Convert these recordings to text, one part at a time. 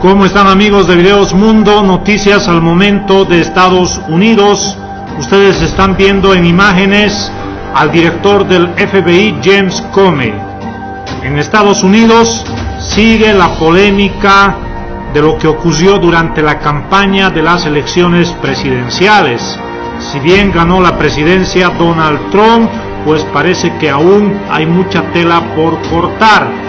¿Cómo están, amigos de Videos Mundo? Noticias al momento de Estados Unidos. Ustedes están viendo en imágenes al director del FBI, James Comey. En Estados Unidos sigue la polémica de lo que ocurrió durante la campaña de las elecciones presidenciales. Si bien ganó la presidencia Donald Trump, pues parece que aún hay mucha tela por cortar.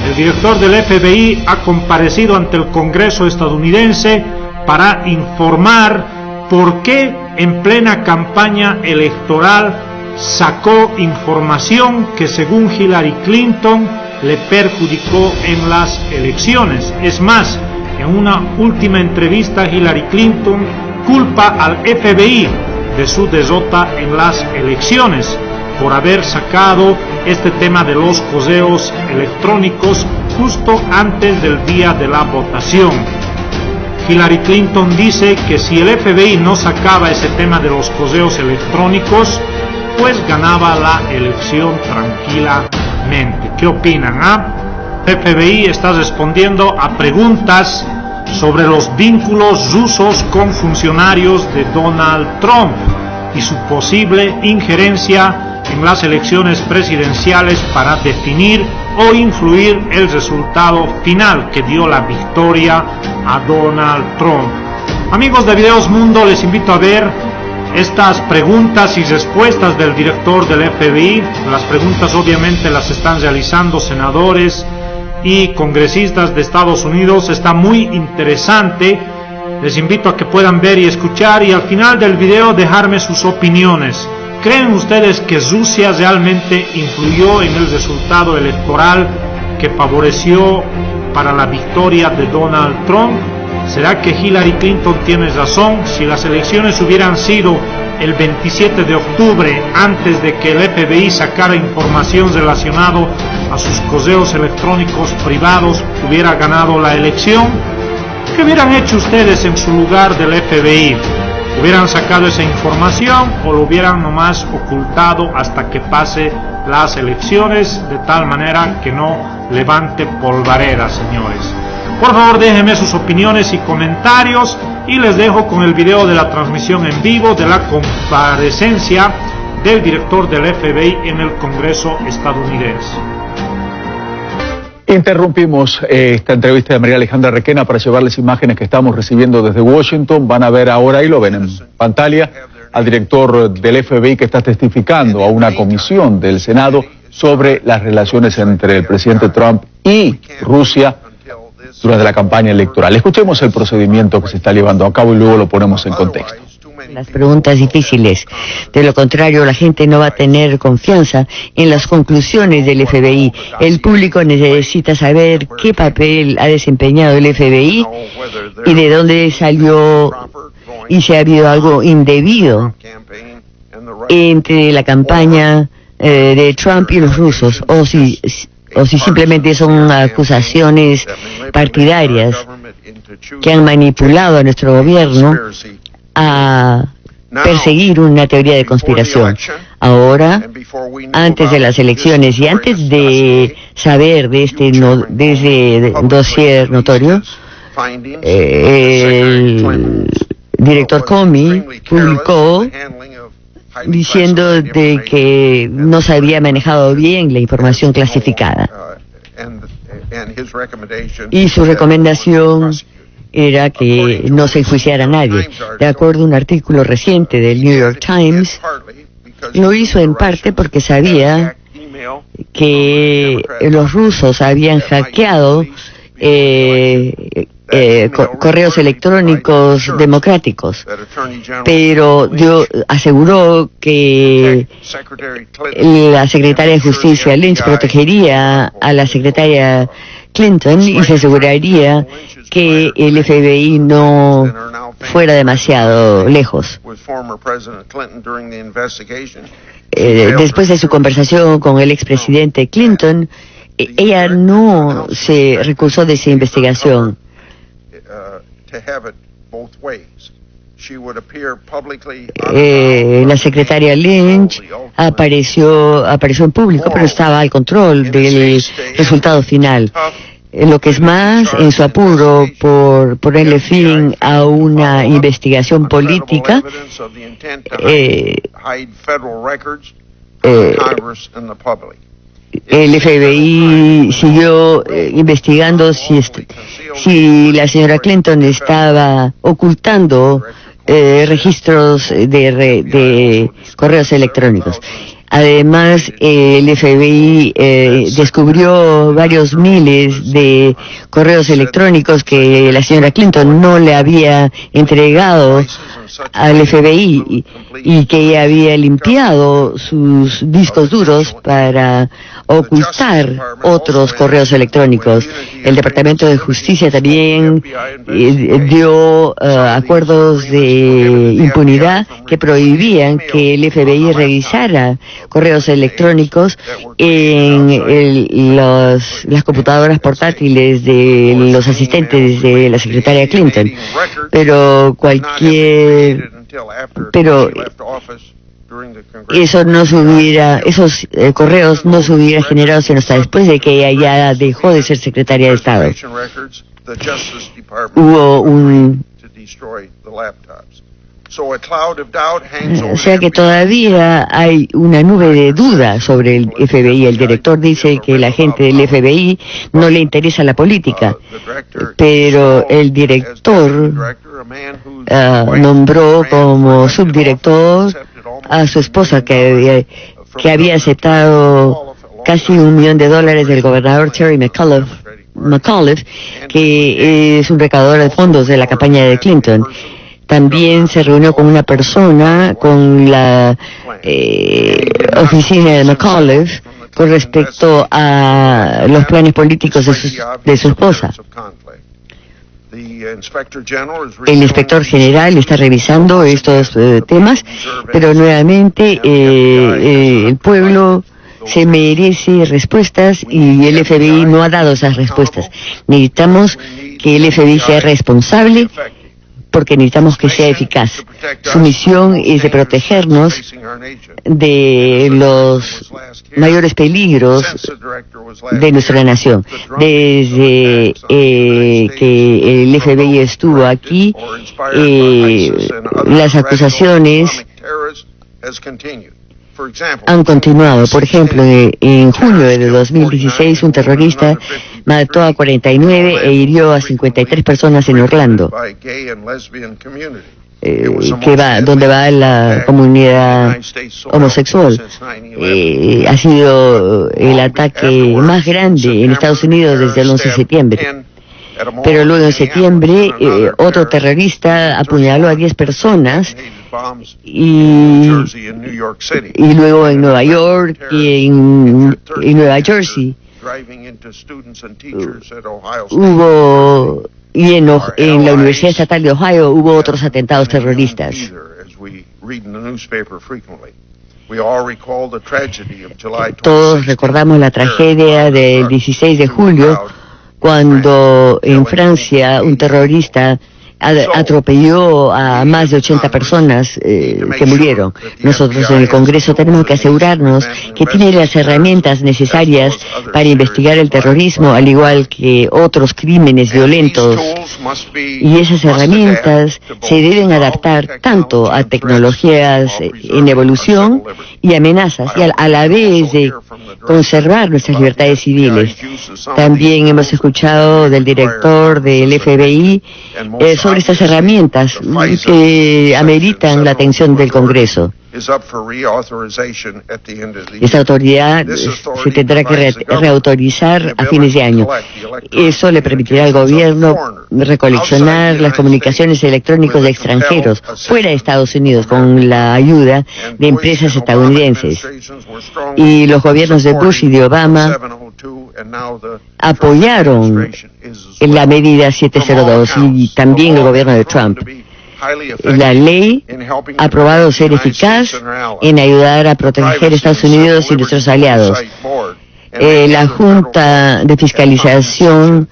El director del FBI ha comparecido ante el Congreso estadounidense para informar por qué en plena campaña electoral sacó información que, según Hillary Clinton, le perjudicó en las elecciones. Es más, en una última entrevista, Hillary Clinton culpa al FBI de su derrota en las elecciones por haber sacado este tema de los correos electrónicos justo antes del día de la votación. Hillary Clinton dice que si el FBI no sacaba ese tema de los correos electrónicos, pues ganaba la elección tranquilamente. ¿Qué opinan? El FBI está respondiendo a preguntas sobre los vínculos rusos con funcionarios de Donald Trump y su posible injerencia en las elecciones presidenciales para definir o influir el resultado final que dio la victoria a Donald Trump. Amigos de Videos Mundo, les invito a ver estas preguntas y respuestas del director del FBI. Las preguntas obviamente las están realizando senadores y congresistas de Estados Unidos. Está muy interesante. Les invito a que puedan ver y escuchar, y al final del video dejarme sus opiniones. ¿Creen ustedes que Rusia realmente influyó en el resultado electoral que favoreció para la victoria de Donald Trump? ¿Será que Hillary Clinton tiene razón? Si las elecciones hubieran sido el 27 de octubre, antes de que el FBI sacara información relacionada a sus correos electrónicos privados, hubiera ganado la elección. ¿Qué hubieran hecho ustedes en su lugar del FBI? ¿Hubieran sacado esa información o lo hubieran nomás ocultado hasta que pase las elecciones, de tal manera que no levante polvareda, señores? Por favor, déjenme sus opiniones y comentarios, y les dejo con el video de la transmisión en vivo de la comparecencia del director del FBI en el Congreso estadounidense. Interrumpimos esta entrevista de María Alejandra Requena para llevarles imágenes que estamos recibiendo desde Washington. Van a ver ahora, y lo ven en pantalla, al director del FBI que está testificando a una comisión del Senado sobre las relaciones entre el presidente Trump y Rusia durante la campaña electoral. Escuchemos el procedimiento que se está llevando a cabo y luego lo ponemos en contexto. Las preguntas difíciles. De lo contrario, la gente no va a tener confianza en las conclusiones del FBI. El público necesita saber qué papel ha desempeñado el FBI y de dónde salió, y si ha habido algo indebido entre la campaña de Trump y los rusos, o si simplemente son acusaciones partidarias que han manipulado a nuestro gobierno a perseguir una teoría de conspiración. Ahora, antes de las elecciones y antes de saber de este dossier notorio, el director Comey publicó diciendo de que no se había manejado bien la información clasificada, y su recomendación era que no se enjuiciara a nadie. De acuerdo a un artículo reciente del New York Times, lo hizo en parte porque sabía que los rusos habían hackeado correos electrónicos democráticos, pero aseguró que la secretaria de Justicia Lynch protegería a la secretaria Clinton y se aseguraría que el FBI no fuera demasiado lejos. Después de su conversación con el expresidente Clinton, ella no se recusó de esa investigación. La secretaria Lynch apareció en público, pero estaba al control del resultado final. Lo que es más, en su apuro por ponerle fin a una investigación política, el FBI siguió investigando si la señora Clinton estaba ocultando registros de correos electrónicos. Además, el FBI descubrió varios miles de correos electrónicos que la señora Clinton no le había entregado al FBI y que ella había limpiado sus discos duros para ocultar otros correos electrónicos. El Departamento de Justicia también dio acuerdos de impunidad que prohibían que el FBI revisara correos electrónicos en las computadoras portátiles de los asistentes de la secretaria Clinton. Pero esos correos no se hubieran generado sino hasta después de que ella ya dejó de ser secretaria de Estado. O sea que todavía hay una nube de duda sobre el FBI. El director dice que la gente del FBI no le interesa la política, pero el director nombró como subdirector a su esposa que había aceptado casi $1 millón del gobernador Terry McAuliffe, que es un recaudador de fondos de la campaña de Clinton. También se reunió con una persona con la oficina de McAuliffe con respecto a los planes políticos de su esposa. El inspector general está revisando estos temas, pero nuevamente el pueblo se merece respuestas y el FBI no ha dado esas respuestas. Necesitamos que el FBI sea responsable porque necesitamos que sea eficaz. Su misión es de protegernos de los mayores peligros de nuestra nación. Desde que el FBI estuvo aquí, las acusaciones han continuado. Por ejemplo, en junio de 2016, un terrorista mató a 49 e hirió a 53 personas en Orlando, donde va la comunidad homosexual. Ha sido el ataque más grande en Estados Unidos desde el 11 de septiembre. Pero luego en septiembre, otro terrorista apuñaló a 10 personas y luego en Nueva York y en Nueva Jersey en la Universidad Estatal de Ohio hubo otros atentados terroristas. Todos recordamos la tragedia del 16 de julio, cuando en Francia un terrorista atropelló a más de 80 personas que murieron. Nosotros en el Congreso tenemos que asegurarnos que tiene las herramientas necesarias para investigar el terrorismo, al igual que otros crímenes violentos. Y esas herramientas se deben adaptar tanto a tecnologías en evolución y amenazas, y a la vez de conservar nuestras libertades civiles. También hemos escuchado del director del FBI sobre estas herramientas que ameritan la atención del Congreso. Esta autoridad se tendrá que reautorizar a fines de año. Eso le permitirá al gobierno recoleccionar las comunicaciones electrónicas de extranjeros fuera de Estados Unidos con la ayuda de empresas estadounidenses. Y los gobiernos de Bush y de Obama apoyaron la medida 702 y también el gobierno de Trump. La ley ha probado ser eficaz en ayudar a proteger a Estados Unidos y nuestros aliados. La Junta de Fiscalización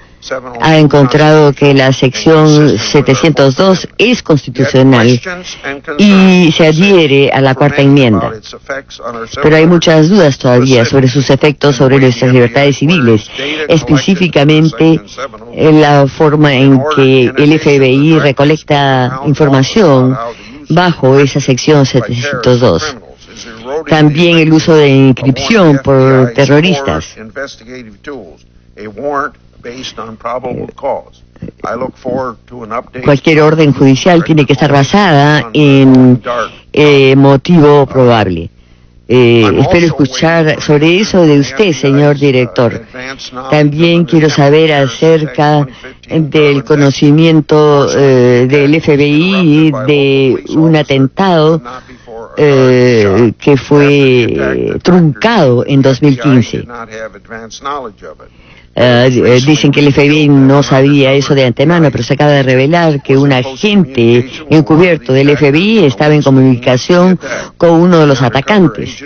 ha encontrado que la sección 702 es constitucional y se adhiere a la cuarta enmienda. Pero hay muchas dudas todavía sobre sus efectos sobre nuestras libertades civiles, específicamente en la forma en que el FBI recolecta información bajo esa sección 702. También el uso de encripción por terroristas. Cualquier orden judicial tiene que estar basada en motivo probable. Espero escuchar sobre eso de usted, señor director. También quiero saber acerca del conocimiento del FBI de un atentado que fue truncado en 2015. Dicen que el FBI no sabía eso de antemano, pero se acaba de revelar que un agente encubierto del FBI estaba en comunicación con uno de los atacantes.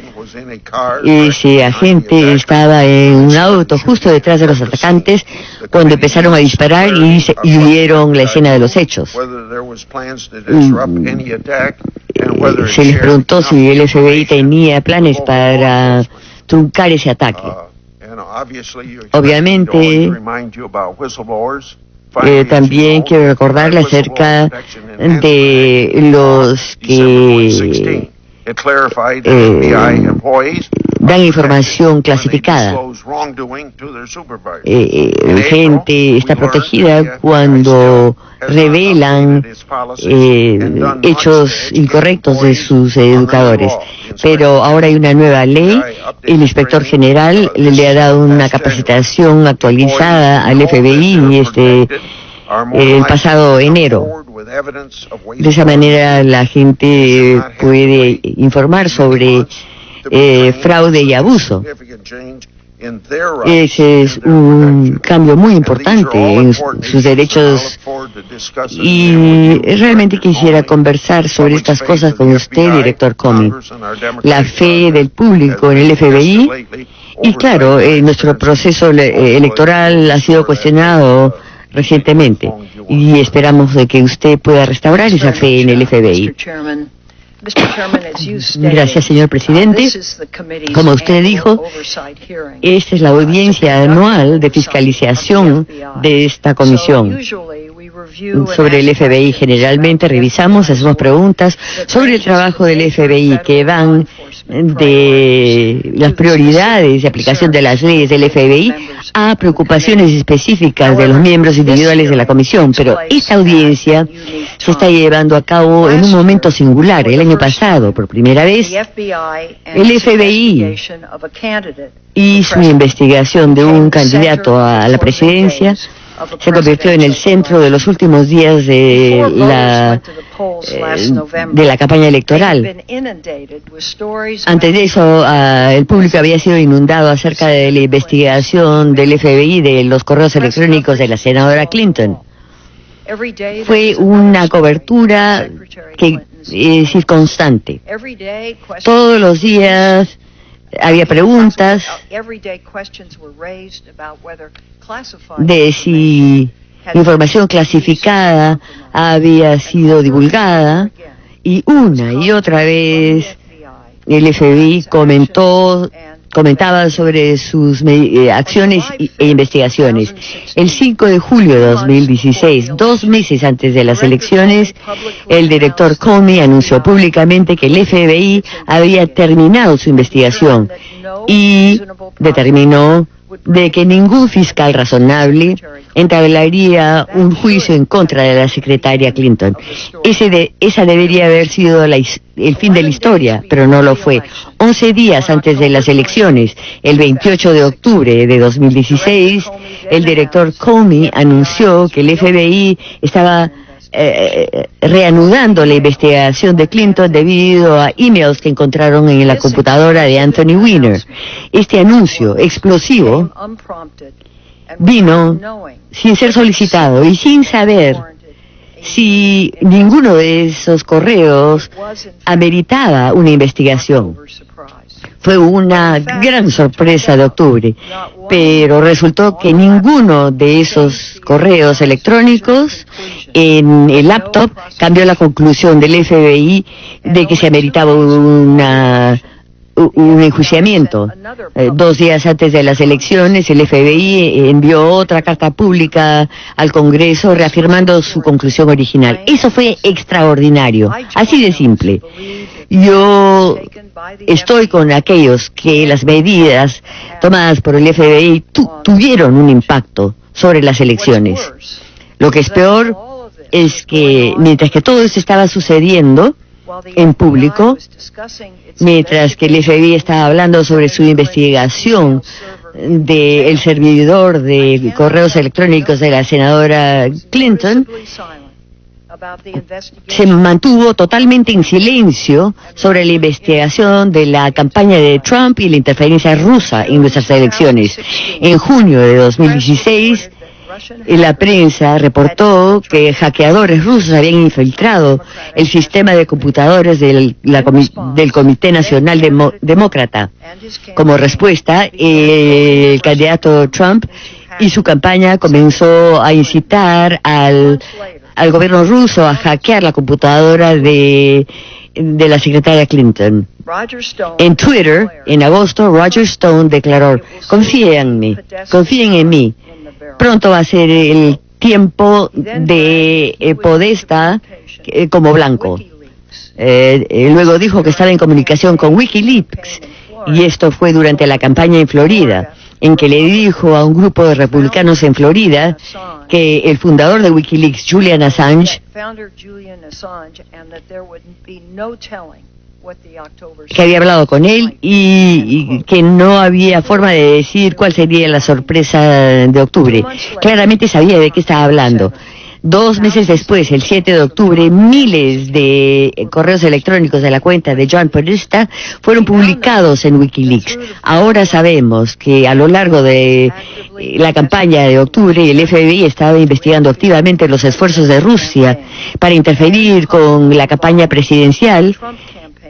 Ese agente estaba en un auto justo detrás de los atacantes cuando empezaron a disparar y vieron la escena de los hechos. Se les preguntó si el FBI tenía planes para truncar ese ataque. Obviamente, también quiero recordarle acerca de los que dan información clasificada. Gente está protegida cuando revelan hechos incorrectos de sus educadores. Pero ahora hay una nueva ley. El inspector general le ha dado una capacitación actualizada al FBI el pasado enero. De esa manera la gente puede informar sobre fraude y abuso. Ese es un cambio muy importante en sus derechos y realmente quisiera conversar sobre estas cosas con usted, director Comey. La fe del público en el FBI y claro, nuestro proceso electoral ha sido cuestionado recientemente y esperamos de que usted pueda restaurar esa fe en el FBI. Gracias, señor presidente. Como usted dijo, esta es la audiencia anual de fiscalización de esta comisión. Sobre el FBI generalmente revisamos, hacemos preguntas sobre el trabajo del FBI que van de las prioridades de aplicación de las leyes del FBI a preocupaciones específicas de los miembros individuales de la comisión, pero esta audiencia se está llevando a cabo en un momento singular. El año pasado, por primera vez, el FBI hizo una investigación de un candidato a la presidencia. Se convirtió en el centro de los últimos días de la campaña electoral. Antes de eso, el público había sido inundado acerca de la investigación del FBI de los correos electrónicos de la senadora Clinton. Fue una cobertura que es constante. Todos los días había preguntas de si información clasificada había sido divulgada y una y otra vez el FBI comentaba sobre sus acciones e investigaciones. El 5 de julio de 2016, 2 meses antes de las elecciones, el director Comey anunció públicamente que el FBI había terminado su investigación y determinó de que ningún fiscal razonable entablaría un juicio en contra de la secretaria Clinton. Esa debería haber sido el fin de la historia, pero no lo fue. 11 días antes de las elecciones, el 28 de octubre de 2016, el director Comey anunció que el FBI estaba reanudando la investigación de Clinton debido a emails que encontraron en la computadora de Anthony Weiner. Este anuncio explosivo vino sin ser solicitado y sin saber si ninguno de esos correos ameritaba una investigación. Fue una gran sorpresa de octubre, pero resultó que ninguno de esos correos electrónicos en el laptop cambió la conclusión del FBI de que se ameritaba un enjuiciamiento. 2 días antes de las elecciones, el FBI envió otra carta pública al Congreso reafirmando su conclusión original. Eso fue extraordinario, así de simple. Yo estoy con aquellos que las medidas tomadas por el FBI tuvieron un impacto sobre las elecciones. Lo que es peor es que mientras que todo esto estaba sucediendo en público, mientras que el FBI estaba hablando sobre su investigación del servidor de correos electrónicos de la senadora Clinton, se mantuvo totalmente en silencio sobre la investigación de la campaña de Trump y la interferencia rusa en nuestras elecciones. En junio de 2016, la prensa reportó que hackeadores rusos habían infiltrado el sistema de computadores del Comité Nacional Demócrata. Como respuesta, el candidato Trump y su campaña comenzó a incitar al gobierno ruso a hackear la computadora de la secretaria Clinton. En Twitter, en agosto, Roger Stone declaró: confíen en mí. Pronto va a ser el tiempo de Podesta como blanco. Luego dijo que estaba en comunicación con Wikileaks, y esto fue durante la campaña en Florida, en que le dijo a un grupo de republicanos en Florida que el fundador de Wikileaks, Julian Assange, que había hablado con él y que no había forma de decir cuál sería la sorpresa de octubre. Claramente sabía de qué estaba hablando. 2 meses después, el 7 de octubre, miles de correos electrónicos de la cuenta de John Podesta fueron publicados en Wikileaks. Ahora sabemos que a lo largo de la campaña de octubre, el FBI estaba investigando activamente los esfuerzos de Rusia para interferir con la campaña presidencial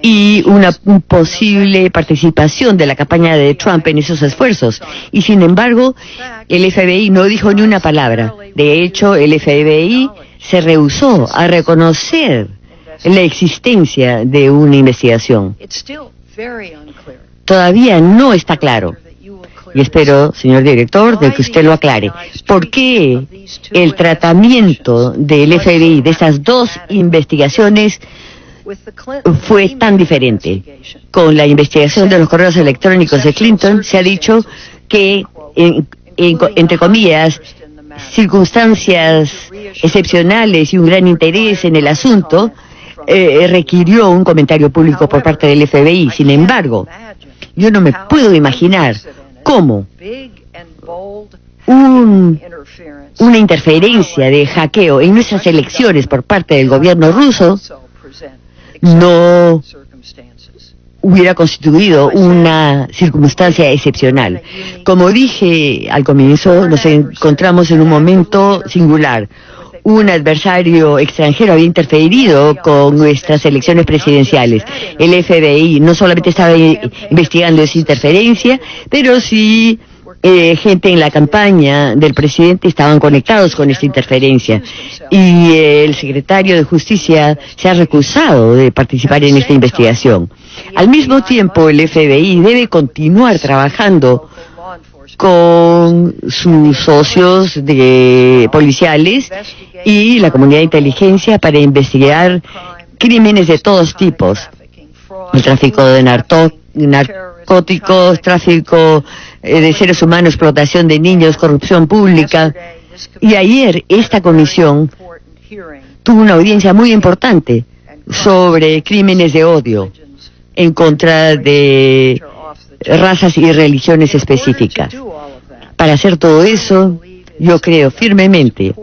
y una posible participación de la campaña de Trump en esos esfuerzos. Y sin embargo, el FBI no dijo ni una palabra. De hecho, el FBI se rehusó a reconocer la existencia de una investigación. Todavía no está claro. Y espero, señor director, de que usted lo aclare. ¿Por qué el tratamiento del FBI de estas 2 investigaciones fue tan diferente? Con la investigación de los correos electrónicos de Clinton se ha dicho que, entre comillas, circunstancias excepcionales y un gran interés en el asunto requirió un comentario público por parte del FBI. Sin embargo, yo no me puedo imaginar cómo una interferencia de hackeo en nuestras elecciones por parte del gobierno ruso no hubiera constituido una circunstancia excepcional. Como dije al comienzo, nos encontramos en un momento singular. Un adversario extranjero había interferido con nuestras elecciones presidenciales. El FBI no solamente estaba investigando esa interferencia, pero sí gente en la campaña del presidente estaban conectados con esta interferencia. Y el secretario de Justicia se ha recusado de participar en esta investigación. Al mismo tiempo, el FBI debe continuar trabajando con sus socios policiales y la comunidad de inteligencia para investigar crímenes de todos tipos: el tráfico de narcóticos, tráfico de seres humanos, explotación de niños, corrupción pública. Y ayer esta comisión tuvo una audiencia muy importante sobre crímenes de odio en contra de razas y religiones específicas. Para hacer todo eso, yo creo firmemente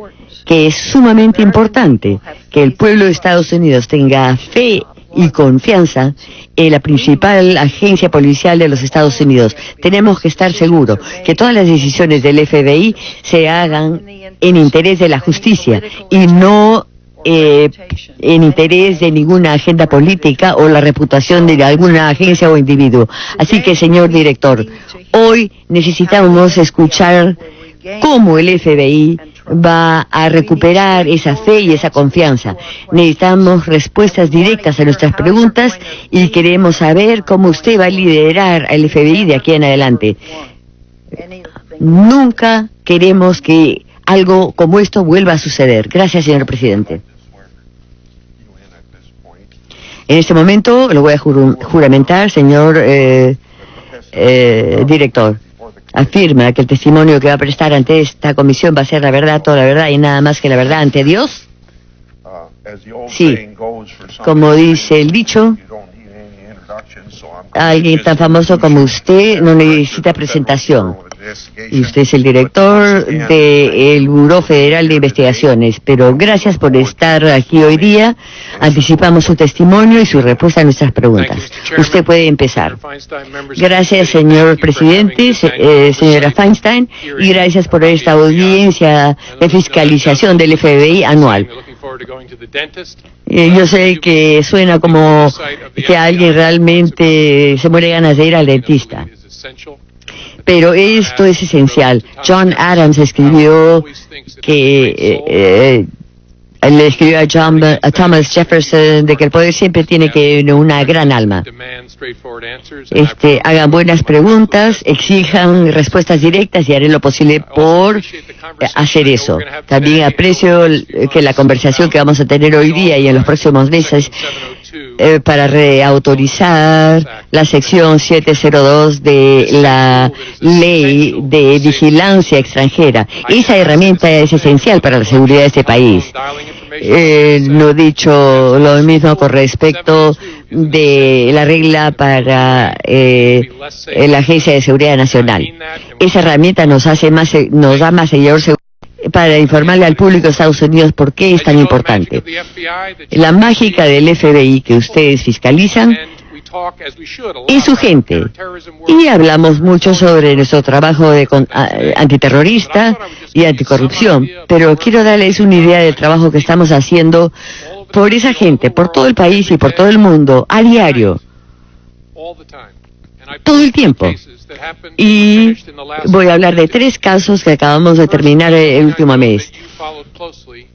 que es sumamente importante que el pueblo de Estados Unidos tenga fe y confianza en la principal agencia policial de los Estados Unidos. Tenemos que estar seguros que todas las decisiones del FBI se hagan en interés de la justicia y no en interés de ninguna agenda política o la reputación de alguna agencia o individuo. Así que, señor director, hoy necesitamos escuchar cómo el FBI va a recuperar esa fe y esa confianza. Necesitamos respuestas directas a nuestras preguntas y queremos saber cómo usted va a liderar al FBI de aquí en adelante. Nunca queremos que algo como esto vuelva a suceder. Gracias, señor presidente. En este momento lo voy a juramentar, señor director. Afirma que el testimonio que va a prestar ante esta comisión va a ser la verdad, toda la verdad y nada más que la verdad ante Dios. Sí, como dice el dicho, alguien tan famoso como usted no necesita presentación. Y usted es el director del Buró Federal de Investigaciones, pero gracias por estar aquí hoy día. Anticipamos su testimonio y su respuesta a nuestras preguntas. Usted puede empezar. Gracias, señor presidente, señora Feinstein, y gracias por esta audiencia de fiscalización del FBI anual. Yo sé que suena como que alguien realmente se muere ganas de ir al dentista, pero esto es esencial. John Adams escribió que le escribió a Thomas Jefferson de que el poder siempre tiene que una gran alma. Hagan buenas preguntas, exijan respuestas directas y haré lo posible por hacer eso. También aprecio que la conversación que vamos a tener hoy día y en los próximos meses para reautorizar la sección 702 de la Ley de Vigilancia Extranjera. Esa herramienta es esencial para la seguridad de este país. No he dicho lo mismo con respecto de la regla para la Agencia de Seguridad Nacional. Esa herramienta nos da más seguridad para informarle al público de Estados Unidos por qué es tan importante. La mágica del FBI que ustedes fiscalizan es su gente. Y hablamos mucho sobre nuestro trabajo de antiterrorista y anticorrupción, pero quiero darles una idea del trabajo que estamos haciendo por esa gente, por todo el país y por todo el mundo, a diario, todo el tiempo. Y voy a hablar de 3 casos que acabamos de terminar el último mes.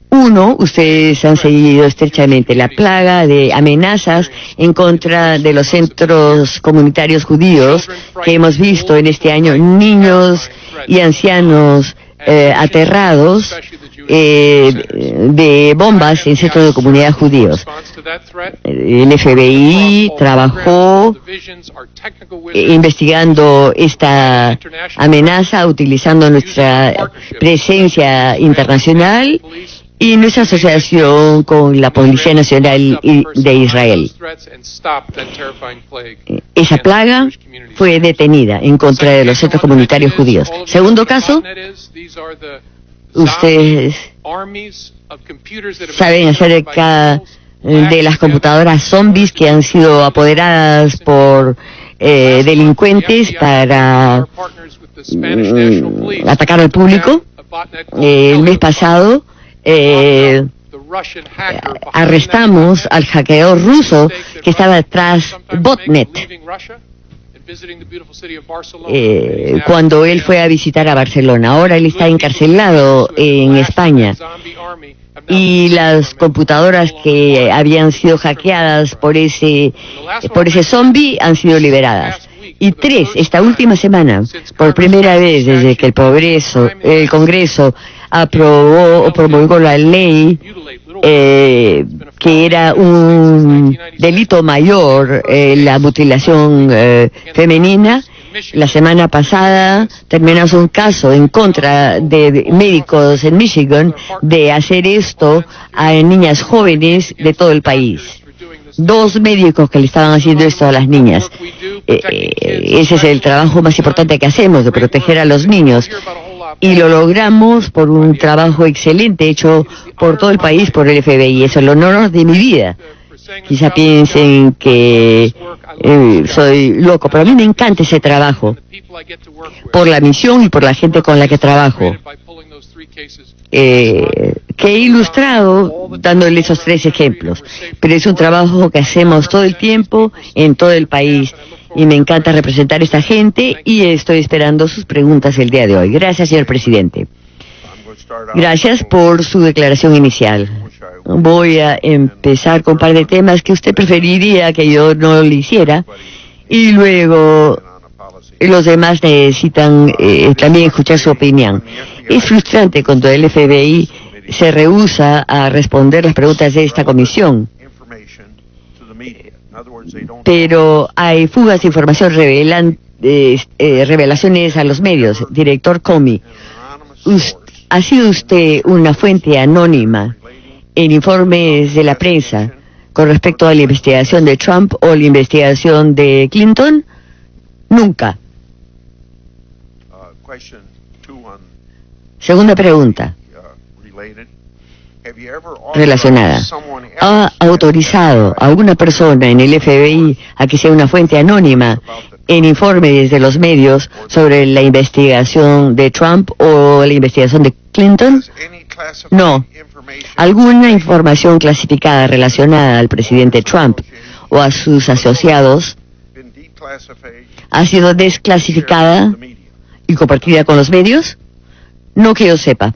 Uno, ustedes han seguido estrechamente la plaga de amenazas en contra de los centros comunitarios judíos que hemos visto en este año. Niños y ancianos aterrados de bombas en centros de comunidad judíos. El FBI trabajó investigando esta amenaza, utilizando nuestra presencia internacional y nuestra asociación con la Policía Nacional de Israel. Esa plaga fue detenida en contra de los centros comunitarios judíos. Segundo caso, ustedes saben acerca de las computadoras zombies que han sido apoderadas por delincuentes para atacar al público. El mes pasado arrestamos al hackeador ruso que estaba tras Botnet cuando él fue a visitar a Barcelona. Ahora él está encarcelado en España y las computadoras que habían sido hackeadas por ese zombie han sido liberadas. Y 3, esta última semana, por primera vez desde que el Congreso aprobó o promulgó la ley que era un delito mayor, la mutilación femenina. La semana pasada terminamos un caso en contra de médicos en Michigan de hacer esto a niñas jóvenes de todo el país. 2 médicos que le estaban haciendo esto a las niñas. Ese es el trabajo más importante que hacemos, de proteger a los niños. Y lo logramos por un trabajo excelente hecho por todo el país, por el FBI. Eso es el honor de mi vida. Quizá piensen que soy loco, pero a mí me encanta ese trabajo, por la misión y por la gente con la que trabajo, que que he ilustrado dándole esos 3 ejemplos. Pero es un trabajo que hacemos todo el tiempo en todo el país y me encanta representar a esta gente y estoy esperando sus preguntas el día de hoy. Gracias, señor presidente. Gracias por su declaración inicial. Voy a empezar con un par de temas que usted preferiría que yo no lo hiciera y luego los demás necesitan también escuchar su opinión. Es frustrante cuando el FBI se rehúsa a responder las preguntas de esta comisión, pero hay fugas de información revelaciones a los medios. Director Comey, ¿ha sido usted una fuente anónima en informes de la prensa con respecto a la investigación de Trump o la investigación de Clinton? Nunca. Segunda pregunta relacionada. ¿Ha autorizado a alguna persona en el FBI a que sea una fuente anónima en informes de los medios sobre la investigación de Trump o la investigación de Clinton? No. ¿Alguna información clasificada relacionada al presidente Trump o a sus asociados ha sido desclasificada y compartida con los medios? No que yo sepa.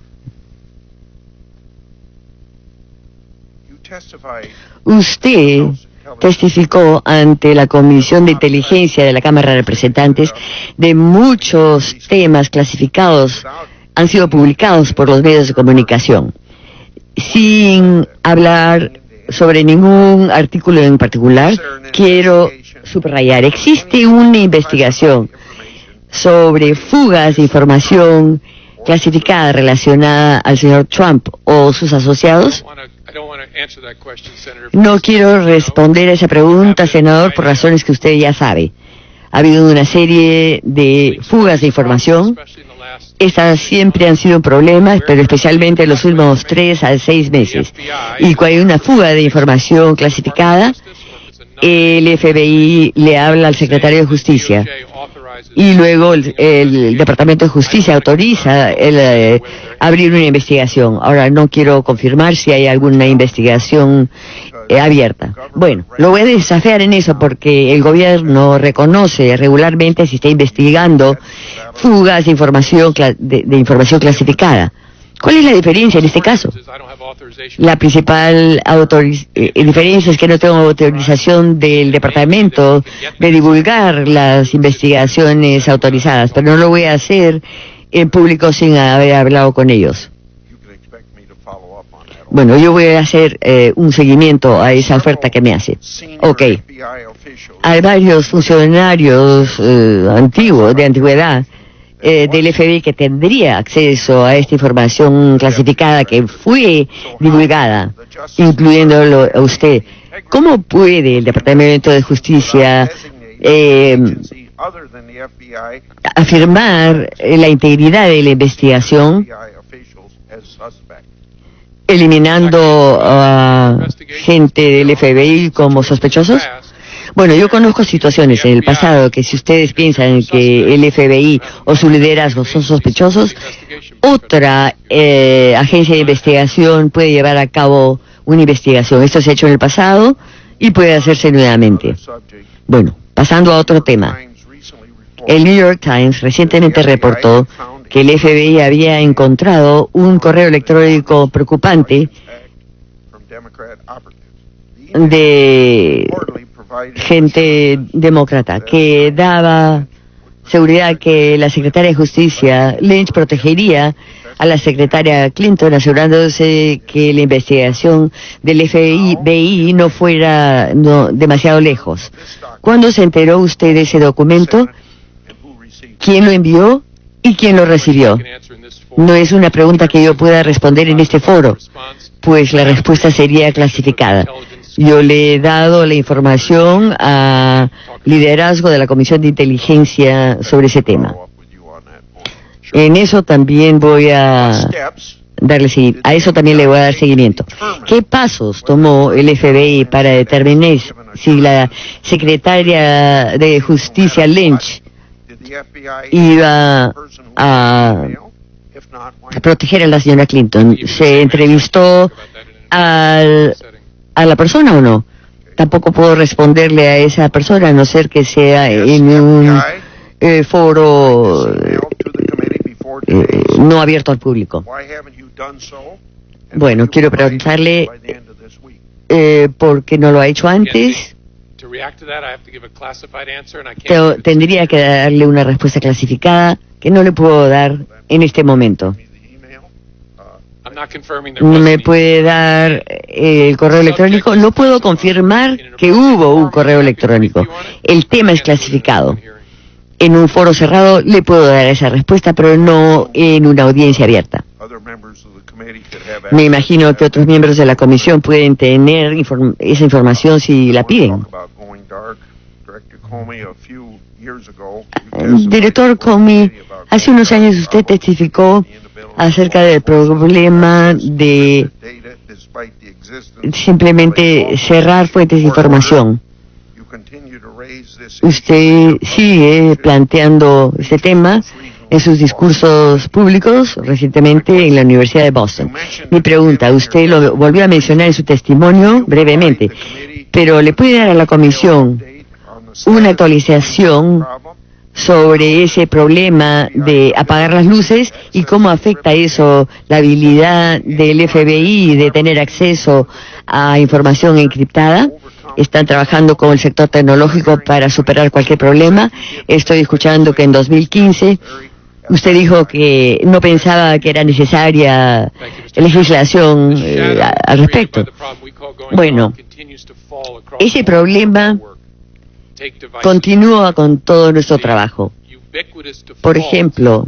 Usted testificó ante la Comisión de Inteligencia de la Cámara de Representantes de muchos temas clasificados, han sido publicados por los medios de comunicación. Sin hablar sobre ningún artículo en particular, quiero subrayar, existe una investigación sobre fugas de información clasificada relacionada al señor Trump o sus asociados. No quiero responder a esa pregunta, senador, por razones que usted ya sabe. Ha habido una serie de fugas de información. Estas siempre han sido un problema, pero especialmente en los últimos 3 a 6 meses. Y cuando hay una fuga de información clasificada, el FBI le habla al secretario de Justicia. Y luego el Departamento de Justicia autoriza abrir una investigación. Ahora no quiero confirmar si hay alguna investigación abierta. Bueno, lo voy a desafiar en eso porque el gobierno reconoce regularmente si está investigando fugas de información información clasificada. ¿Cuál es la diferencia en este caso? La principal diferencia es que no tengo autorización del departamento de divulgar las investigaciones autorizadas, pero no lo voy a hacer en público sin haber hablado con ellos. Bueno, yo voy a hacer un seguimiento a esa oferta que me hace. Ok. Hay varios funcionarios antiguos, de antigüedad, del FBI que tendría acceso a esta información clasificada que fue divulgada, incluyéndolo a usted. ¿Cómo puede el Departamento de Justicia afirmar la integridad de la investigación eliminando a gente del FBI como sospechosos? Bueno, yo conozco situaciones en el pasado que si ustedes piensan que el FBI o su liderazgo son sospechosos, otra agencia de investigación puede llevar a cabo una investigación. Esto se ha hecho en el pasado y puede hacerse nuevamente. Bueno, pasando a otro tema. El New York Times recientemente reportó que el FBI había encontrado un correo electrónico preocupante de gente demócrata que daba seguridad que la secretaria de Justicia, Lynch, protegería a la secretaria Clinton, asegurándose que la investigación del FBI no fuera demasiado lejos. ¿Cuándo se enteró usted de ese documento? ¿Quién lo envió y quién lo recibió? No es una pregunta que yo pueda responder en este foro, pues la respuesta sería clasificada. Yo le he dado la información a liderazgo de la Comisión de Inteligencia sobre ese tema. En eso también voy a darle seguimiento. A eso también le voy a dar seguimiento. ¿Qué pasos tomó el FBI para determinar si la secretaria de Justicia Lynch iba a proteger a la señora Clinton. ¿Se entrevistó a la persona o no? Tampoco puedo responderle a esa persona, a no ser que sea en un foro no abierto al público. Bueno, quiero preguntarle por qué no lo ha hecho antes. Tendría que darle una respuesta clasificada que no le puedo dar en este momento. ¿Me puede dar el correo electrónico? No puedo confirmar que hubo un correo electrónico. El tema es clasificado. En un foro cerrado le puedo dar esa respuesta, pero no en una audiencia abierta. Me imagino que otros miembros de la comisión pueden tener esa información si la piden. Director Comey, hace unos años usted testificó acerca del problema de simplemente cerrar fuentes de información. Usted sigue planteando este tema en sus discursos públicos recientemente en la Universidad de Boston. Mi pregunta, usted lo volvió a mencionar en su testimonio brevemente, pero ¿le puede dar a la comisión una actualización sobre ese problema de apagar las luces y cómo afecta eso la habilidad del FBI de tener acceso a información encriptada? Están trabajando con el sector tecnológico para superar cualquier problema. Estoy escuchando que en 2015 usted dijo que no pensaba que era necesaria legislación al respecto. Bueno, ese problema continúa con todo nuestro trabajo. Por ejemplo,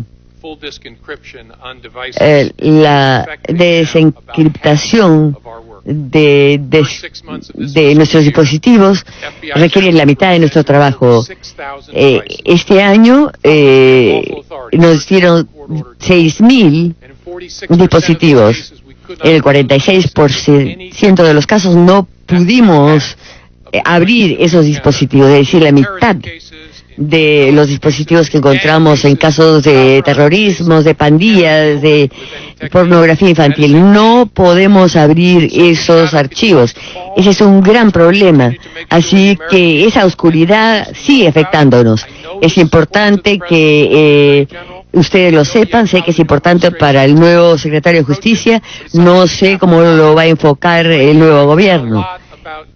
la desencriptación de nuestros dispositivos requiere la mitad de nuestro trabajo. Este año nos dieron 6.000 dispositivos. En el 46% de los casos no pudimos abrir esos dispositivos, es decir, la mitad de los dispositivos que encontramos en casos de terrorismo, de pandillas, de pornografía infantil. No podemos abrir esos archivos. Ese es un gran problema. Así que esa oscuridad sigue afectándonos. Es importante que ustedes lo sepan. Sé que es importante para el nuevo secretario de Justicia. No sé cómo lo va a enfocar el nuevo gobierno.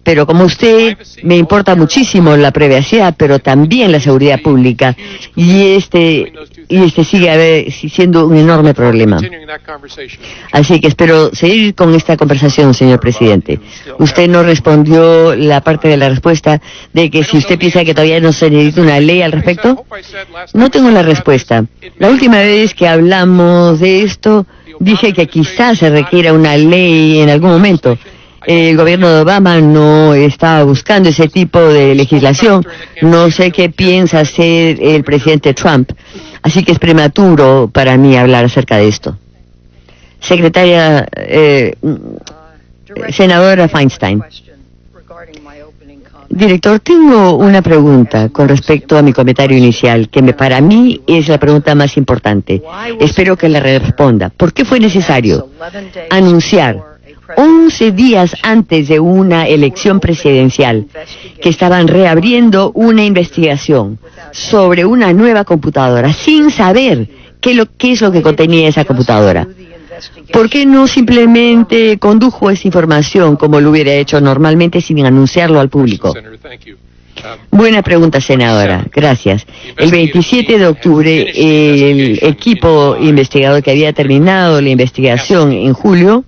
Pero como usted, me importa muchísimo la privacidad, pero también la seguridad pública. Y este sigue siendo un enorme problema. Así que espero seguir con esta conversación, señor presidente. Usted no respondió la parte de la respuesta de que si usted piensa que todavía no se necesita una ley al respecto. No tengo la respuesta. La última vez que hablamos de esto, dije que quizás se requiera una ley en algún momento. El gobierno de Obama no estaba buscando ese tipo de legislación. No sé qué piensa hacer el presidente Trump. Así que es prematuro para mí hablar acerca de esto. Secretaria, senadora Feinstein. Director, tengo una pregunta con respecto a mi comentario inicial, que para mí es la pregunta más importante. Espero que la responda. ¿Por qué fue necesario anunciar 11 días antes de una elección presidencial que estaban reabriendo una investigación sobre una nueva computadora sin saber qué es lo que contenía esa computadora? ¿Por qué no simplemente condujo esa información como lo hubiera hecho normalmente sin anunciarlo al público? Buena pregunta, senadora. Gracias. El 27 de octubre, el equipo investigador que había terminado la investigación en julio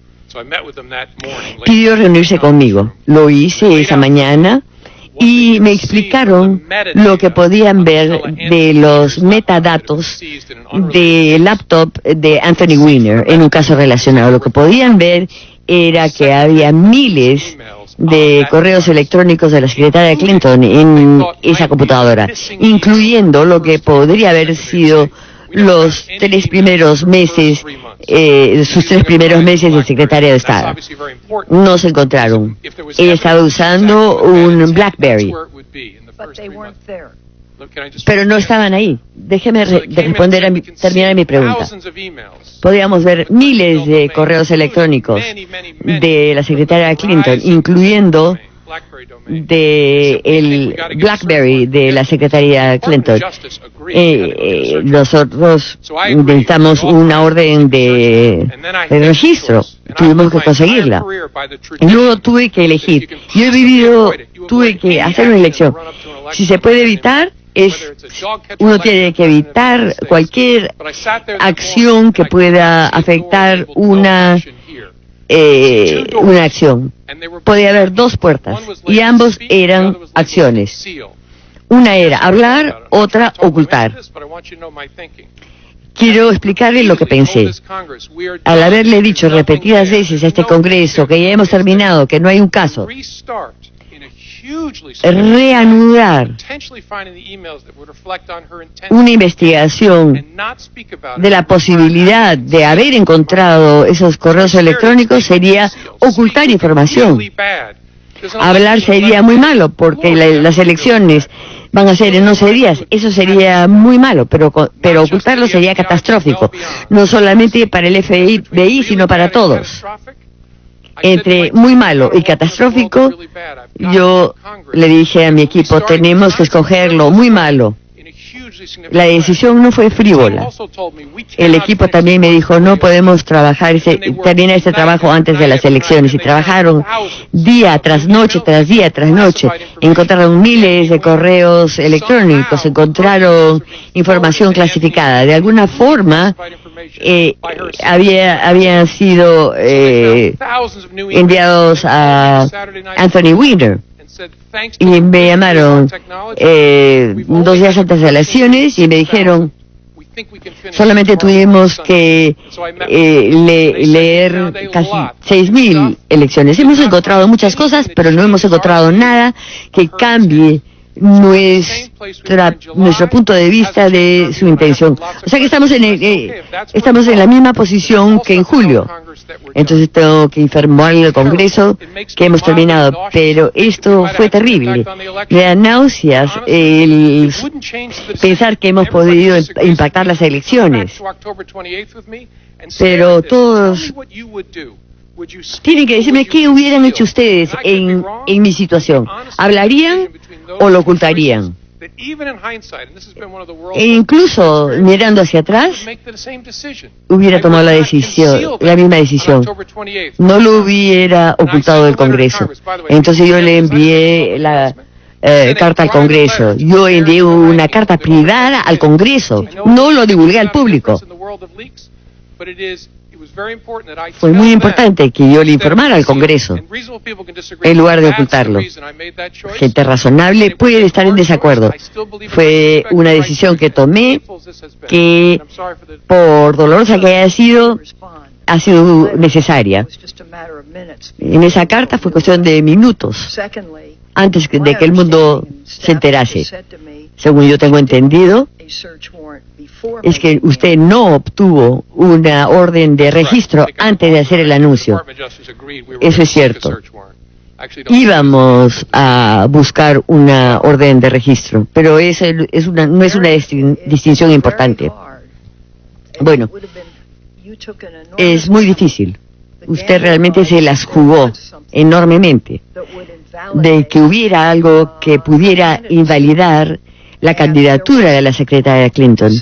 pidió reunirse conmigo. Lo hice esa mañana y me explicaron lo que podían ver de los metadatos del laptop de Anthony Weiner en un caso relacionado. Lo que podían ver era que había miles de correos electrónicos de la secretaria Clinton en esa computadora, incluyendo lo que podría haber sido los 3 primeros meses, sus 3 primeros meses de secretaria de Estado. No se encontraron. Ella estaba usando un BlackBerry. pero no estaban ahí. Déjeme terminar mi pregunta. Podíamos ver miles de correos electrónicos de la secretaria Clinton, incluyendo de el BlackBerry de la secretaria Clinton. Nosotros necesitamos una orden de registro. Tuvimos que conseguirla. Y luego tuve que elegir. Tuve que hacer una elección. Si se puede evitar, uno tiene que evitar cualquier acción que pueda afectar una acción. Podía haber dos puertas y ambos eran acciones. Una era hablar, otra ocultar. Quiero explicarle lo que pensé. Al haberle dicho repetidas veces a este Congreso que ya hemos terminado, que no hay un caso, reanudar una investigación de la posibilidad de haber encontrado esos correos electrónicos sería ocultar información. Hablar sería muy malo porque las elecciones van a ser en 11 días. Eso sería muy malo, pero ocultarlo sería catastrófico. No solamente para el FBI, sino para todos. Entre muy malo y catastrófico, yo le dije a mi equipo, tenemos que escogerlo muy malo. La decisión no fue frívola. El equipo también me dijo, no podemos terminar este trabajo antes de las elecciones. Y trabajaron día tras noche, tras día tras noche. Encontraron miles de correos electrónicos, encontraron información clasificada. De alguna forma, habían sido enviados a Anthony Weiner. Y me llamaron 2 días antes de las elecciones y me dijeron, solamente tuvimos que leer casi 6,000 elecciones. Hemos encontrado muchas cosas, pero no hemos encontrado nada que cambie nuestro punto de vista de su intención. O sea que estamos en la misma posición que en julio. Entonces tengo que informarle al Congreso que hemos terminado, pero esto fue terrible. Me da náuseas el pensar que hemos podido impactar las elecciones. Pero todos tienen que decirme qué hubieran hecho ustedes en mi situación. ¿Hablarían o lo ocultarían? E incluso mirando hacia atrás, hubiera tomado la misma decisión. No lo hubiera ocultado del Congreso. Entonces yo le envié la carta al Congreso. Yo envié una carta privada al Congreso. No lo divulgué al público. Fue muy importante que yo le informara al Congreso, en lugar de ocultarlo. Gente razonable puede estar en desacuerdo. Fue una decisión que tomé, que por dolorosa que haya sido, ha sido necesaria. En esa carta fue cuestión de minutos, antes de que el mundo se enterase. Según yo tengo entendido, es que usted no obtuvo una orden de registro antes de hacer el anuncio. Eso es cierto. Íbamos a buscar una orden de registro, pero no es una distinción importante. Bueno, es muy difícil. Usted realmente se las jugó enormemente de que hubiera algo que pudiera invalidar la candidatura de la secretaria Clinton,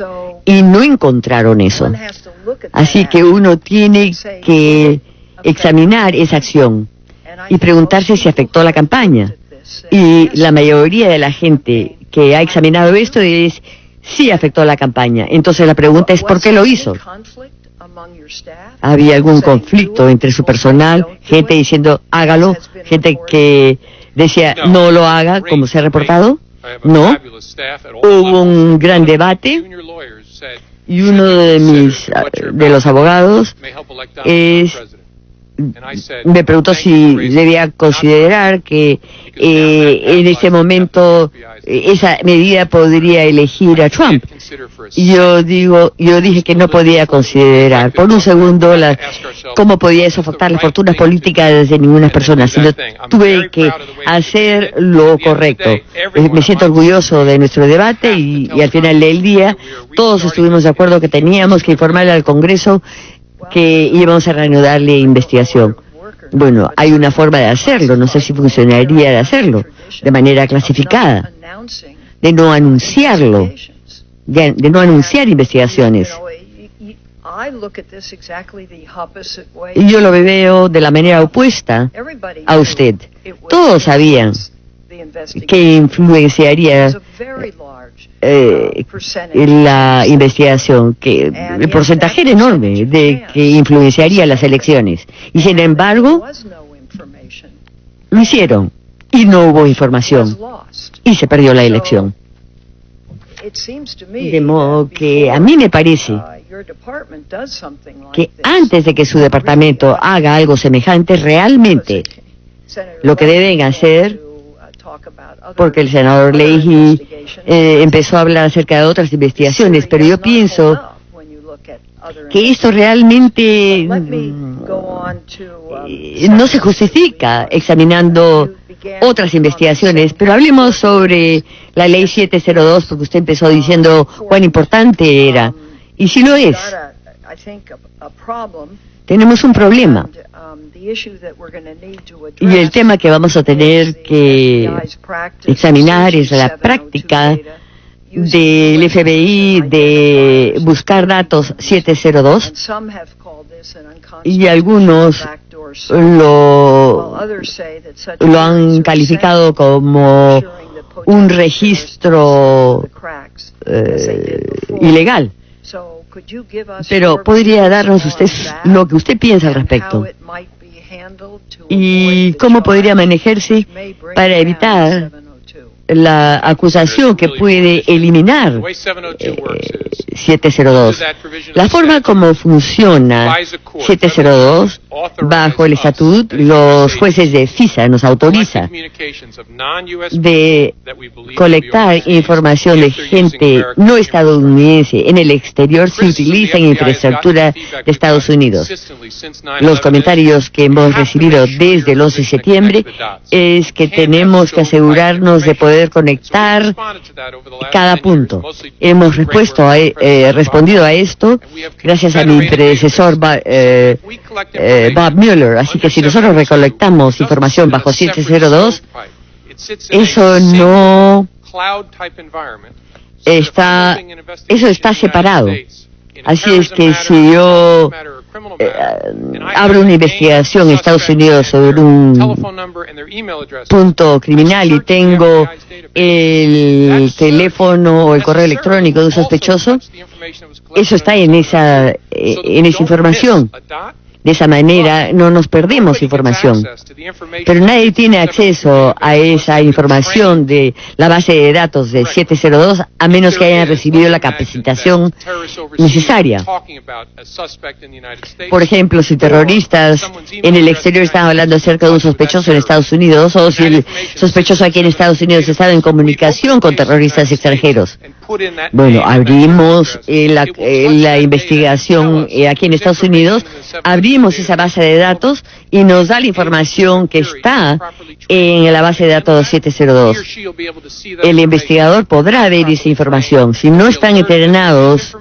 y no encontraron eso. Así que uno tiene que examinar esa acción y preguntarse si afectó la campaña. Y la mayoría de la gente que ha examinado esto es, sí afectó la campaña. Entonces la pregunta es, ¿por qué lo hizo? ¿Había algún conflicto entre su personal? Gente diciendo, hágalo. Gente que decía, no lo haga, como se ha reportado. No, hubo un gran debate y uno de los abogados me preguntó si debía considerar que en este momento esa medida podría elegir a Trump. Yo dije que no podía considerar por un segundo cómo podía eso afectar las fortunas políticas de ninguna persona, sino tuve que hacer lo correcto. Me siento orgulloso de nuestro debate y al final del día todos estuvimos de acuerdo que teníamos que informarle al Congreso que íbamos a reanudar la investigación. Bueno, hay una forma de hacerlo, no sé si funcionaría de hacerlo, de manera clasificada, de no anunciarlo, de no anunciar investigaciones. Y yo lo veo de la manera opuesta a usted. Todos sabían que influenciaría la investigación, que el porcentaje era enorme de que influenciaría las elecciones. Y sin embargo, lo hicieron y no hubo información y se perdió la elección. De modo que a mí me parece que antes de que su departamento haga algo semejante, realmente lo que deben hacer, porque el senador Leahy empezó a hablar acerca de otras investigaciones, pero yo pienso que esto realmente no se justifica examinando otras investigaciones, pero hablemos sobre la ley 702, porque usted empezó diciendo cuán importante era, y si lo es, tenemos un problema. Y el tema que vamos a tener que examinar es la práctica del FBI de buscar datos 702, y algunos lo han calificado como un registro ilegal. Pero podría darnos usted lo que usted piensa al respecto y cómo podría manejarse para evitar la acusación que puede eliminar 702. La forma como funciona 702 bajo el estatuto, los jueces de FISA nos autoriza de colectar información de gente no estadounidense en el exterior si utilizan infraestructura de Estados Unidos. Los comentarios que hemos recibido desde el 11 de septiembre es que tenemos que asegurarnos de poder conectar cada punto. Hemos respondido a esto gracias a mi predecesor Bob Mueller. Así que si nosotros recolectamos información bajo 702, eso no está, eso está separado. Así es que si yo abro una investigación en Estados Unidos sobre un punto criminal y tengo el teléfono o el correo electrónico de un sospechoso, eso está en esa información. De esa manera no nos perdemos información. Pero nadie tiene acceso a esa información de la base de datos de 702 a menos que hayan recibido la capacitación necesaria. Por ejemplo, si terroristas en el exterior están hablando acerca de un sospechoso en Estados Unidos, o si el sospechoso aquí en Estados Unidos está en comunicación con terroristas extranjeros. Bueno, abrimos la investigación aquí en Estados Unidos, abrimos esa base de datos y nos da la información que está en la base de datos 702. El investigador podrá ver esa información. Si no están entrenados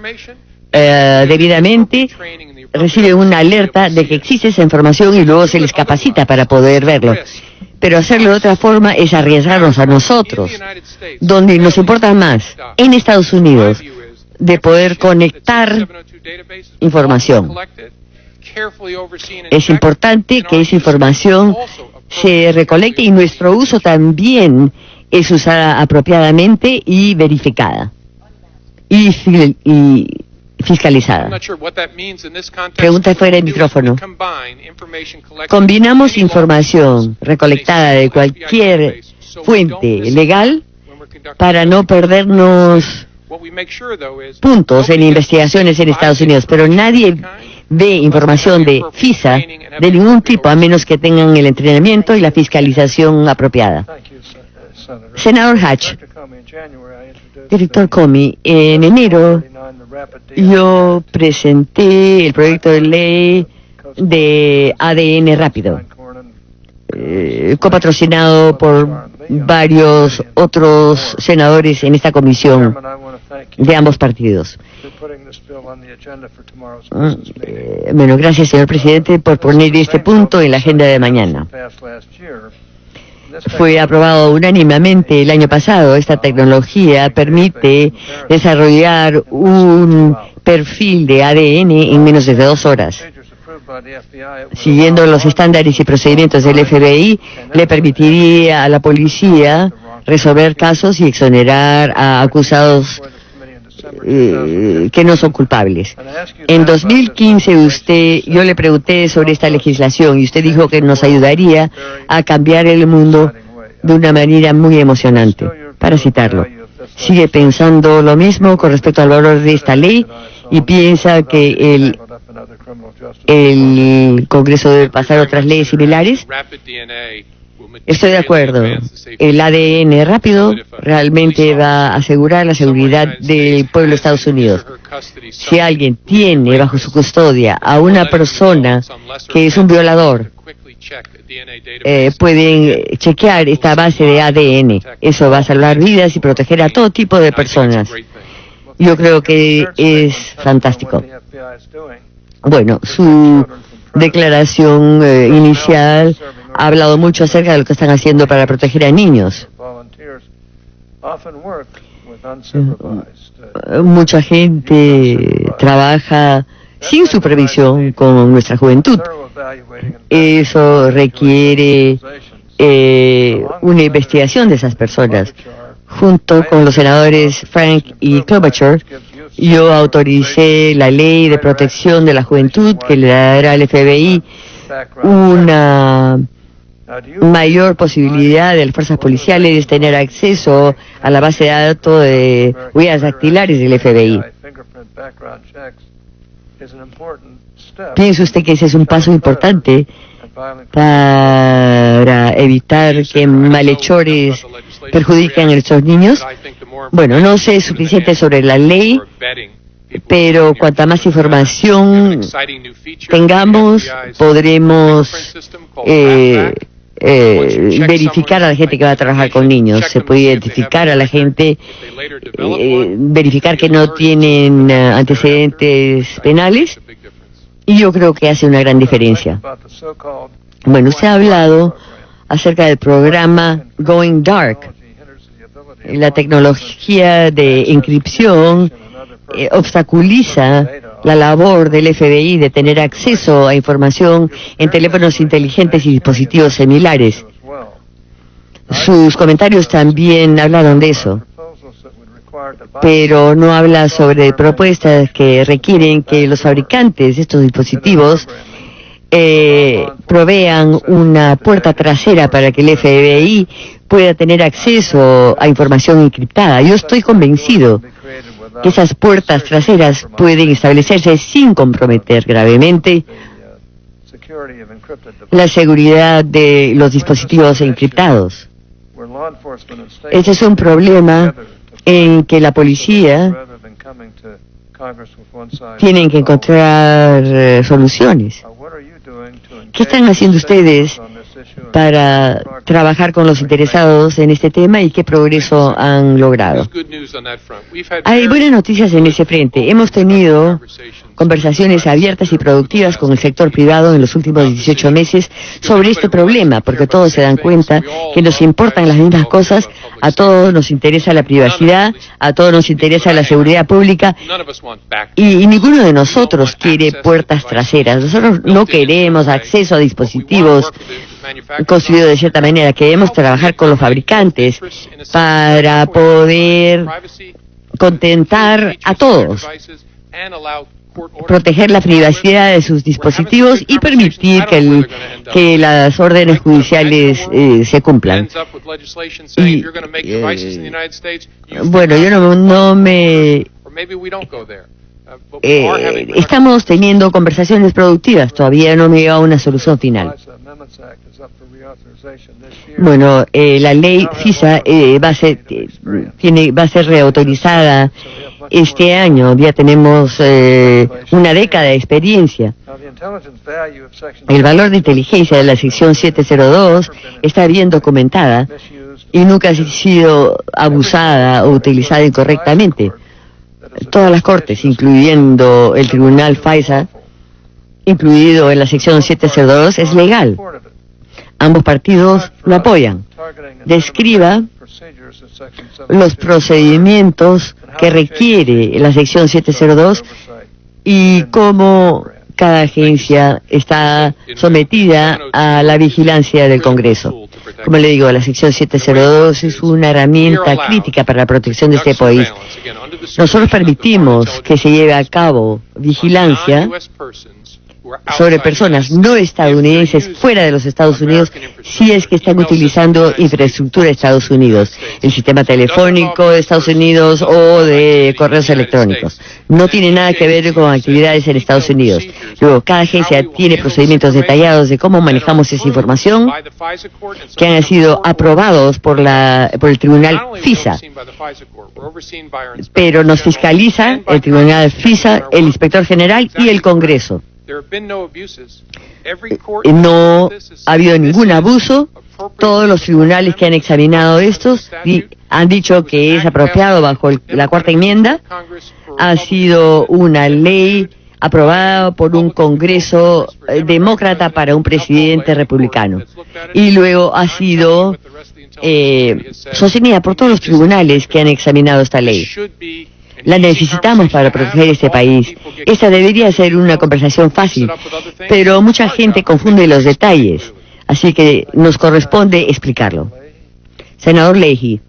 debidamente, reciben una alerta de que existe esa información y luego se les capacita para poder verlo. Pero hacerlo de otra forma es arriesgarnos a nosotros, donde nos importa más, en Estados Unidos, de poder conectar información. Es importante que esa información se recolecte y nuestro uso también es usada apropiadamente y verificada y fiscalizada. Pregunta fuera de micrófono. Combinamos información recolectada de cualquier fuente legal para no perdernos puntos en investigaciones en Estados Unidos, pero nadie ve información de FISA de ningún tipo, a menos que tengan el entrenamiento y la fiscalización apropiada. Senador Hatch, director Comey, en enero yo presenté el proyecto de ley de ADN rápido, copatrocinado por varios otros senadores en esta comisión de ambos partidos. Bueno, gracias, señor presidente, por poner este punto en la agenda de mañana. Fue aprobado unánimemente el año pasado. Esta tecnología permite desarrollar un perfil de ADN en menos de 2 horas. Siguiendo los estándares y procedimientos del FBI, le permitiría a la policía resolver casos y exonerar a acusados que no son culpables. En 2015 yo le pregunté sobre esta legislación y usted dijo que nos ayudaría a cambiar el mundo de una manera muy emocionante. Para citarlo, ¿sigue pensando lo mismo con respecto al valor de esta ley y piensa que el Congreso debe pasar otras leyes similares? Estoy de acuerdo. El ADN rápido realmente va a asegurar la seguridad del pueblo de Estados Unidos. Si alguien tiene bajo su custodia a una persona que es un violador, pueden chequear esta base de ADN. Eso va a salvar vidas y proteger a todo tipo de personas. Yo creo que es fantástico. Bueno, su declaración inicial ha hablado mucho acerca de lo que están haciendo para proteger a niños. Mucha gente trabaja sin supervisión con nuestra juventud. Eso requiere una investigación de esas personas. Junto con los senadores Frank y Klobuchar, yo autoricé la ley de protección de la juventud que le dará al FBI una mayor posibilidad de las fuerzas policiales de tener acceso a la base de datos de huellas dactilares del FBI. ¿Piensa usted que ese es un paso importante para evitar que malhechores perjudiquen a nuestros niños? Bueno, no sé suficiente sobre la ley, pero cuanta más información tengamos, podremos verificar a la gente que va a trabajar con niños. Se puede identificar a la gente, verificar que no tienen antecedentes penales, y yo creo que hace una gran diferencia. Bueno, usted ha hablado acerca del programa Going Dark. La tecnología de encripción obstaculiza la labor del FBI de tener acceso a información en teléfonos inteligentes y dispositivos similares. Sus comentarios también hablaron de eso, pero no habla sobre propuestas que requieren que los fabricantes de estos dispositivos provean una puerta trasera para que el FBI pueda tener acceso a información encriptada. Yo estoy convencido que esas puertas traseras pueden establecerse sin comprometer gravemente la seguridad de los dispositivos encriptados. Este es un problema en que la policía tiene que encontrar soluciones. ¿Qué están haciendo ustedes para trabajar con los interesados en este tema y qué progreso han logrado? Hay buenas noticias en ese frente. Hemos tenido conversaciones abiertas y productivas con el sector privado en los últimos 18 meses sobre este problema, porque todos se dan cuenta que nos importan las mismas cosas, a todos nos interesa la privacidad, a todos nos interesa la seguridad pública, y ninguno de nosotros quiere puertas traseras. Nosotros no queremos acceso a dispositivos construidos de cierta manera. Queremos trabajar con los fabricantes para poder contentar a todos, proteger la privacidad de sus dispositivos y permitir que las órdenes judiciales se cumplan. Y, bueno, yo no me estamos teniendo conversaciones productivas, todavía no me llega a una solución final. Bueno, la ley FISA va a ser reautorizada este año. Ya tenemos una década de experiencia. El valor de inteligencia de la sección 702 está bien documentada y nunca ha sido abusada o utilizada incorrectamente. Todas las cortes, incluyendo el tribunal FISA, incluido en la sección 702, es legal. Ambos partidos lo apoyan. Describa los procedimientos que requiere la sección 702 y cómo cada agencia está sometida a la vigilancia del Congreso. Como le digo, la sección 702 es una herramienta crítica para la protección de este país. Nosotros permitimos que se lleve a cabo vigilancia sobre personas no estadounidenses fuera de los Estados Unidos si es que están utilizando infraestructura de Estados Unidos, el sistema telefónico de Estados Unidos o de correos electrónicos. No tiene nada que ver con actividades en Estados Unidos. Luego, cada agencia tiene procedimientos detallados de cómo manejamos esa información que han sido aprobados por el tribunal FISA. Pero nos fiscaliza el tribunal FISA, el inspector general y el Congreso. No ha habido ningún abuso. Todos los tribunales que han examinado estos han dicho que es apropiado bajo la cuarta enmienda. Ha sido una ley aprobada por un Congreso demócrata para un presidente republicano. Y luego ha sido sostenida por todos los tribunales que han examinado esta ley. La necesitamos para proteger este país. Esta debería ser una conversación fácil, pero mucha gente confunde los detalles, así que nos corresponde explicarlo. Senador Leahy.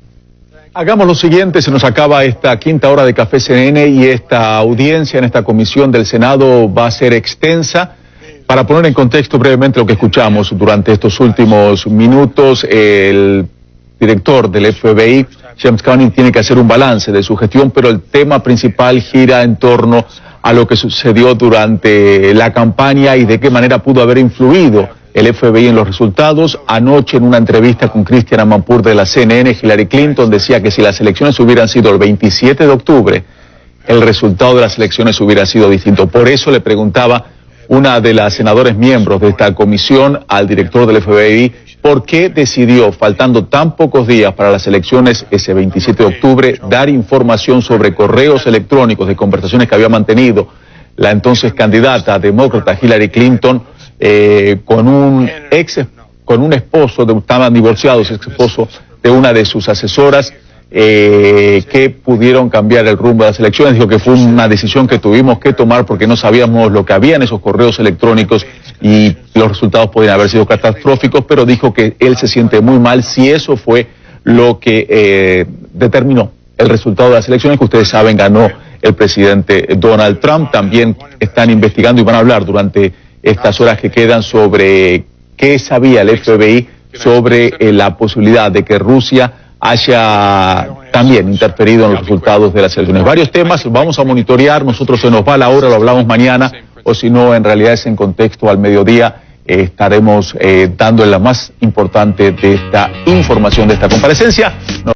Hagamos lo siguiente, se nos acaba esta quinta hora de Café CNN y esta audiencia en esta comisión del Senado va a ser extensa. Para poner en contexto brevemente lo que escuchamos durante estos últimos minutos, el director del FBI, James Comey, tiene que hacer un balance de su gestión, pero el tema principal gira en torno a lo que sucedió durante la campaña y de qué manera pudo haber influido el FBI en los resultados. Anoche, en una entrevista con Christiane Amanpour de la CNN, Hillary Clinton decía que si las elecciones hubieran sido el 27 de octubre, el resultado de las elecciones hubiera sido distinto. Por eso le preguntaba una de las senadores miembros de esta comisión al director del FBI por qué decidió, faltando tan pocos días para las elecciones ese 27 de octubre, dar información sobre correos electrónicos de conversaciones que había mantenido la entonces candidata demócrata Hillary Clinton con un esposo, estaban divorciados, ex esposo de una de sus asesoras, que pudieron cambiar el rumbo de las elecciones. Dijo que fue una decisión que tuvimos que tomar porque no sabíamos lo que había en esos correos electrónicos y los resultados podían haber sido catastróficos, pero dijo que él se siente muy mal si eso fue lo que determinó el resultado de las elecciones, que ustedes saben ganó el presidente Donald Trump. También están investigando y van a hablar durante estas horas que quedan sobre qué sabía el FBI sobre la posibilidad de que Rusia haya también interferido en los resultados de las elecciones. Varios temas, vamos a monitorear, nosotros se nos va la hora, lo hablamos mañana, o si no, en realidad es en contexto al mediodía, estaremos dando la más importante de esta información, de esta comparecencia.